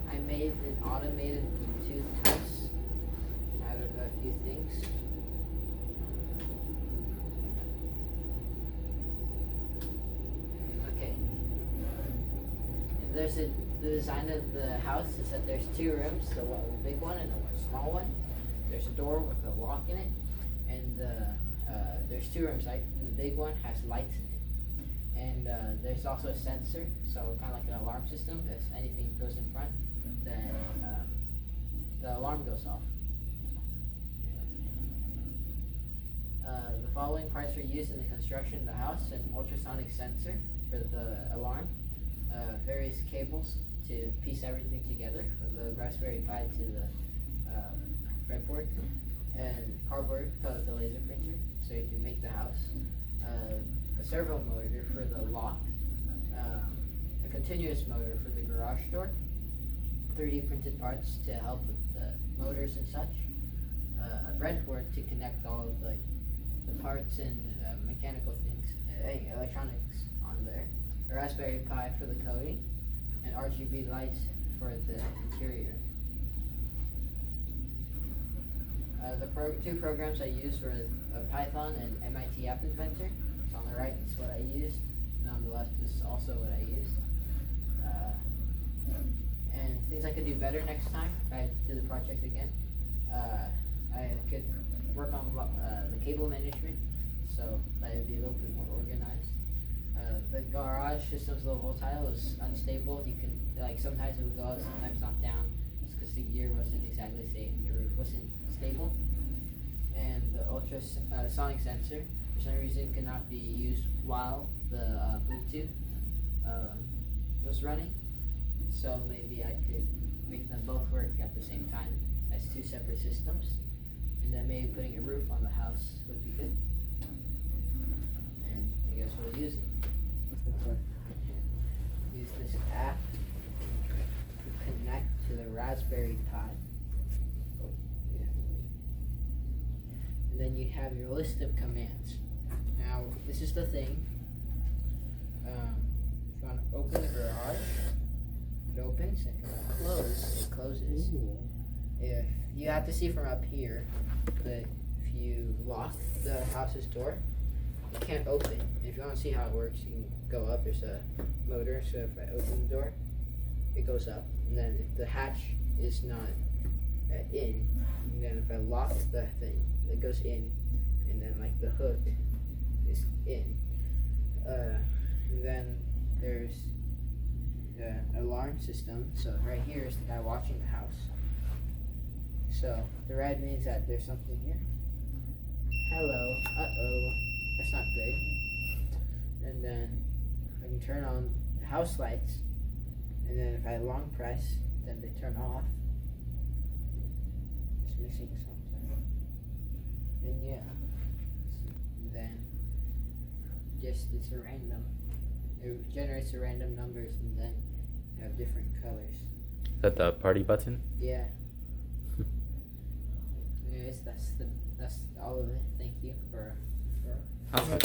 I made an automated Bluetooth house out of a few things. Okay. And the design of the house is that there's two rooms, the big one and the one small one. There's a door with a lock in it, and there's two rooms, right? And the big one has lights in it. And there's also a sensor, so kind of like an alarm system. If anything goes in front, then the alarm goes off. The following parts were used in the construction of the house: an ultrasonic sensor for the alarm, various cables to piece everything together, from the Raspberry Pi to the breadboard, and cardboard called the laser printer, so you can make the house. A servo motor for the lock, a continuous motor for the garage door, 3D printed parts to help with the motors and such, a breadboard to connect all of the parts and mechanical things, electronics on there, a Raspberry Pi for the coding, and RGB lights for the interior. The two programs I used were Python and MIT App Inventor. So on the right is what I used, and on the left is also what I used. And things I could do better next time if I do the project again. I could work on the cable management, so that it would be a little bit more organized. The garage system's low volatile, is unstable. You can, like, sometimes it would go up, sometimes not down, just because the gear wasn't exactly safe, the roof wasn't stable. And the ultrasonic sensor, for some reason, could not be used while the Bluetooth was running. So maybe I could make them both work at the same time as two separate systems. And then maybe putting a roof on the house would be good. And I guess we'll use it. Use this app to connect to the Raspberry Pi. And then you have your list of commands. Now, this is the thing. If you want to open the garage, it opens. If you want to close, it closes. Ooh. If you have to see from up here, but if you lock the house's door, it can't open. If you want to see how it works, you can go up. There's a motor, so if I open the door, it goes up. And then if the hatch is not in, and then if I lock the thing, it goes in, and then like the hook is in. And then there's the alarm system. So right here is the guy watching the house. So the red means that there's something here. Hello, uh-oh, that's not good. And then I can turn on the house lights, and then if I long press, then they turn off. It's missing something. And yeah, and then just it's a random. It generates a random numbers, and then you have different colors. Is that the party button? Yeah. Anyways, that's all of it. Thank you for Awesome.